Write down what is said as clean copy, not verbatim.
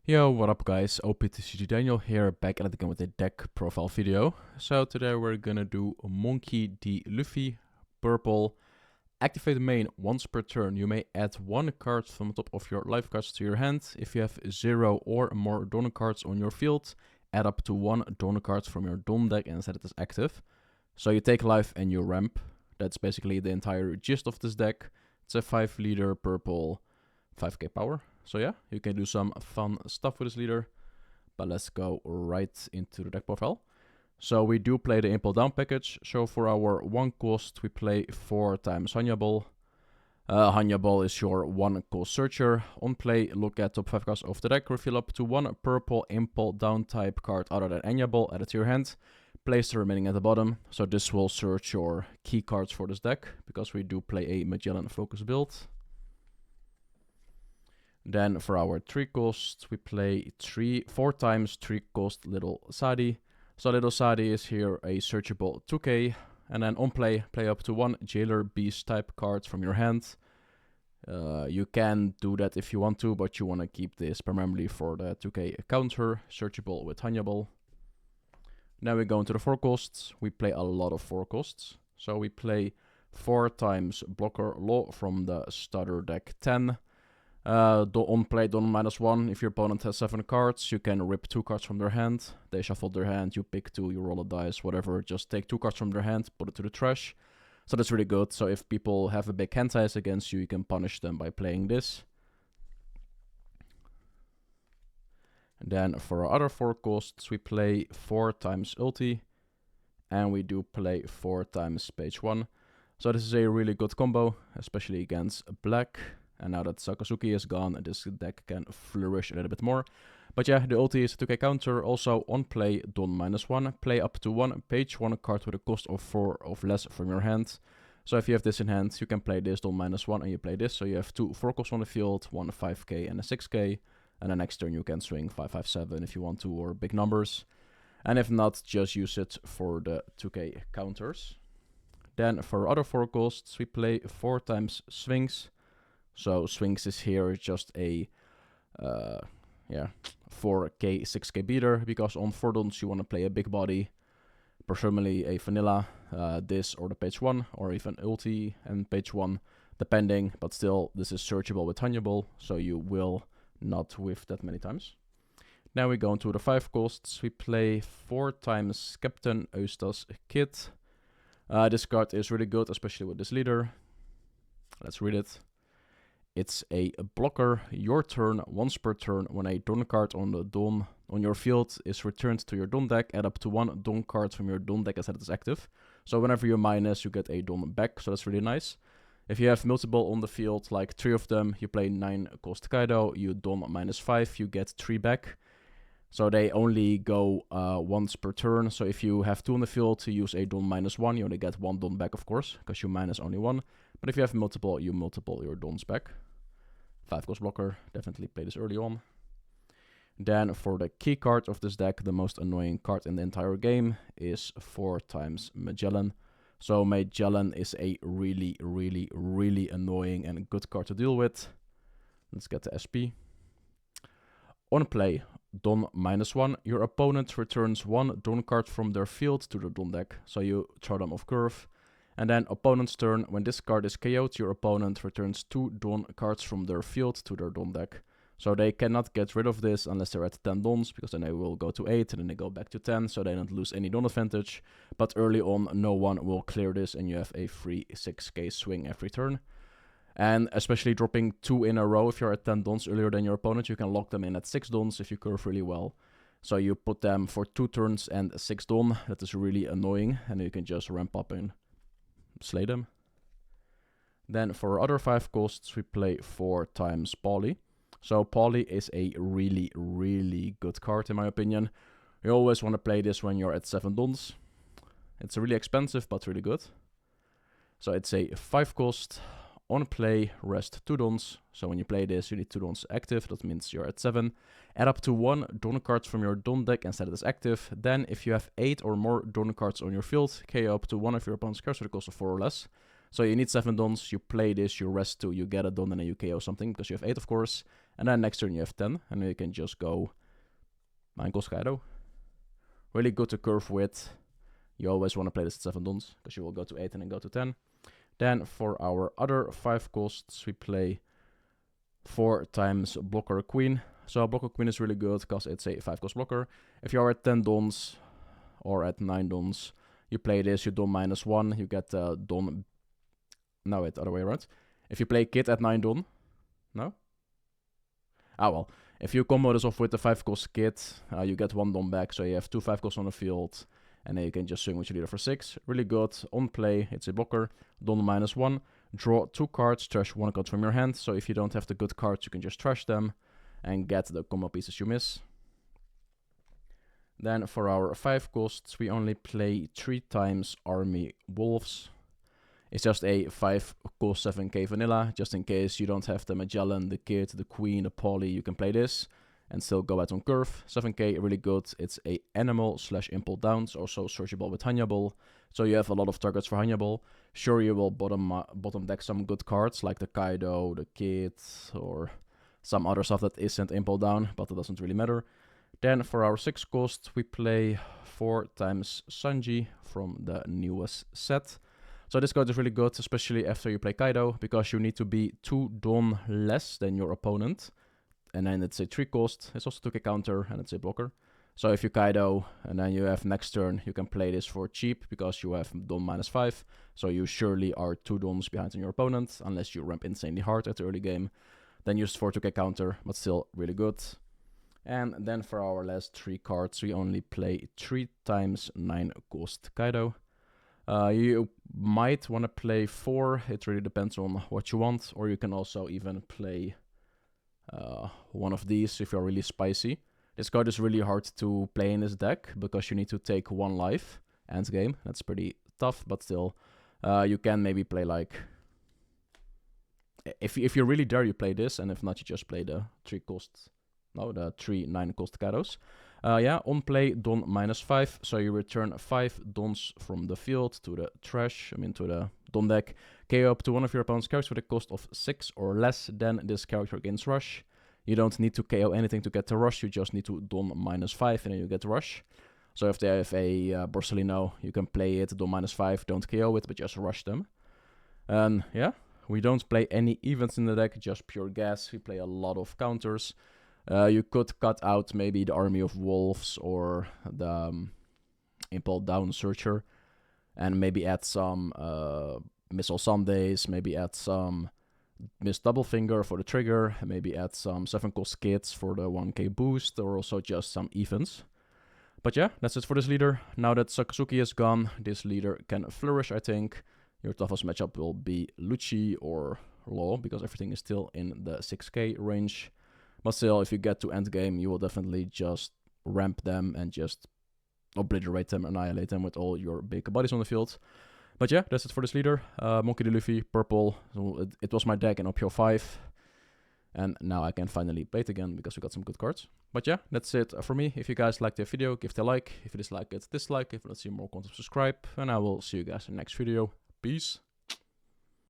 Yo, what up guys, OPTCG Daniel here, back at it again with a deck profile video. So today we're gonna do Monkey D. Luffy, purple. Activate the main once per turn. You may add one card from the top of your life cards to your hand. If you have 0 or more donor cards on your field, add up to 1 donor card from your Don deck and set it as active. So you take life and you ramp. That's basically the entire gist of this deck. It's a 5 leader purple, 5k power. So yeah, you can do some fun stuff with this leader, but let's go right into the deck profile. So we do play the Impel Down package. So for our 1 cost, we play 4 times Hannibal. Hannibal is your 1 cost searcher. On play, look at top 5 cards of the deck, reveal up to 1 purple Impel Down type card other than Hannibal, add it to your hand. Place the remaining at the bottom. So this will search your key cards for this deck, because we do play a Magellan focus build. Then for our 3 cost, we play 4 times 3 cost Little Sadi. So Little Sadi is here a searchable 2k. And then on play, play up to 1 Jailer Beast type card from your hand. You can do that if you want to, but you want to keep this primarily for the 2k counter, searchable with Hannibal. Now we go into the 4 costs. We play a lot of 4 costs. So we play 4 times Blocker Law from the starter deck 10. On play, Don -1. If your opponent has 7 cards, you can rip 2 cards from their hand. They shuffle their hand, you pick 2, you roll a dice, whatever. Just take 2 cards from their hand, put it to the trash. So that's really good. So if people have a big hand size against you, you can punish them by playing this. And then for our other 4 costs, we play 4 times ulti. And we do play 4 times page 1. So this is a really good combo, especially against black. And now that Sakazuki is gone, this deck can flourish a little bit more. But yeah, the ulti is a 2k counter. Also on play, Don -1. Play up to 1 page 1 card with a cost of 4 or less from your hand. So if you have this in hand, you can play this Don -1 and you play this. So you have 2 4 costs on the field, 1 5k and a 6k. And the next turn you can swing 5 5 7 if you want to, or big numbers. And if not, just use it for the 2k counters. Then for other 4 costs, we play 4 times swings. So swings is here just a 4k, 6k beater, because on 4 dons you want to play a big body, presumably a vanilla, this or the page 1, or even ulti and page 1, depending, but still this is searchable with Hannibal, so you will not whiff that many times. Now we go into the 5 costs. We play 4 times Captain Eustace Kid. This card is really good, especially with this leader. Let's read it. It's a blocker. Your turn, once per turn, when a Don card on the Don on your field is returned to your Don deck, add up to 1 Don card from your Don deck as it is active. So whenever you minus, you get a Don back, so that's really nice. If you have multiple on the field, like 3 of them, you play 9 cost Kaido, you Don -5, you get 3 back. So they only go once per turn. So if you have 2 on the field, you use a Don -1, you only get 1 Don back, of course, because you minus only 1. But if you have multiple, you multiple your Dons back. 5 cost blocker, definitely play this early on. Then for the key card of this deck, the most annoying card in the entire game is 4 times Magellan. So Magellan is a really, really, really annoying and good card to deal with. Let's get the SP. On play, Don -1. Your opponent returns 1 Don card from their field to the Don deck. So you throw them off curve. And then opponent's turn, when this card is KO'd, your opponent returns 2 Don cards from their field to their Don deck. So they cannot get rid of this unless they're at 10 Dons, because then they will go to 8 and then they go back to 10, so they don't lose any Don advantage. But early on, no one will clear this and you have a free 6k swing every turn. And especially dropping 2 in a row, if you're at 10 Dons earlier than your opponent, you can lock them in at 6 Dons if you curve really well. So you put them for 2 turns and 6 Don. That is really annoying, and you can just ramp up and slay them. Then for other 5 costs, we play 4 times Paulie. So Paulie is a really, really good card in my opinion. You always want to play this when you're at 7 Dons. It's really expensive, but really good. So it's a 5 cost. On play, rest 2 Dons. So when you play this, you need 2 Dons active. That means you're at 7. Add up to 1 Don cards from your Don deck and set it as active. Then if you have 8 or more Don cards on your field, KO up to 1 of your opponent's cards with a cost of 4 or less. So you need 7 Dons, you play this, you rest 2, you get a Don and then you KO something, because you have 8 of course. And then next turn you have 10, and then you can just go 9 cost Kaido. Really good to curve with. You always want to play this at 7 dons, because you will go to 8 and then go to 10. Then for our other 5 costs, we play 4 times blocker queen. So blocker queen is really good, because it's a 5 cost blocker. If you are at 10 dons, or at 9 dons, you play this, you don -1, you get don... No, wait, the other way around. If you play kid at 9 don... No? Ah, well. If you combo this off with the 5 cost kid, you get 1 don back, so you have 2 5 costs on the field, and then you can just swing with your leader for 6. Really good. On play, it's a blocker. Don -1. Draw 2 cards, trash 1 card from your hand, so if you don't have the good cards, you can just trash them, and get the combo pieces you miss. Then for our 5 costs, we only play 3 times Army Wolves. It's just a 5 cost 7k vanilla, just in case you don't have the Magellan, the Kid, the Queen, the Poly, you can play this and still go out on curve. 7k, really good. It's a animal / Impel Down, also searchable with Hannibal. So you have a lot of targets for Hannibal. Sure, you will bottom deck some good cards like the Kaido, the Kid, or some other stuff that isn't Impel Down, but it doesn't really matter. Then for our 6 cost, we play 4 times Sanji from the newest set. So this card is really good, especially after you play Kaido, because you need to be 2 don less than your opponent. And then it's a 3 cost, it's also 2k counter, and it's a blocker. So if you Kaido, and then you have next turn, you can play this for cheap, because you have don -5. So you surely are 2 dons behind on your opponent, unless you ramp insanely hard at the early game. Then use for 2k counter, but still really good. And then for our last 3 cards, we only play 3 times 9 cost Kaido. You might want to play 4, it really depends on what you want, or you can also even play one of these if you're really spicy. This card is really hard to play in this deck, because you need to take 1 life end game. That's pretty tough, but still, you can maybe play like... If you're really there, you play this, and if not, you just play the 3 costs. No, the 3 9 cost Kaidos. Yeah, on play, don -5, so you return 5 dons from the field to the trash, to the don deck. KO up to one of your opponent's characters with a cost of 6 or less, then this character gains rush. You don't need to KO anything to get the rush, you just need to don -5 and then you get rush. So if they have a Borsellino, you can play it, don -5, don't KO it, but just rush them. And yeah, we don't play any events in the deck, just pure gas. We play a lot of counters. You could cut out maybe the Army of Wolves or the Impel Down Searcher, and maybe add some Missile Sundays, maybe add some Miss Double Finger for the trigger, maybe add some 7 cost kits for the 1k boost, or also just some events. But yeah, that's it for this leader. Now that Sakazuki is gone, this leader can flourish, I think. Your toughest matchup will be Lucci or Law, because everything is still in the 6k range. But still, if you get to endgame, you will definitely just ramp them and just obliterate them, annihilate them with all your big bodies on the field. But yeah, that's it for this leader. Monkey D. Luffy, purple. So it was my deck in OP07. And now I can finally play it again, because we got some good cards. But yeah, that's it for me. If you guys liked the video, give it a like. If you dislike it, dislike. If you want to see more content, subscribe. And I will see you guys in the next video. Peace.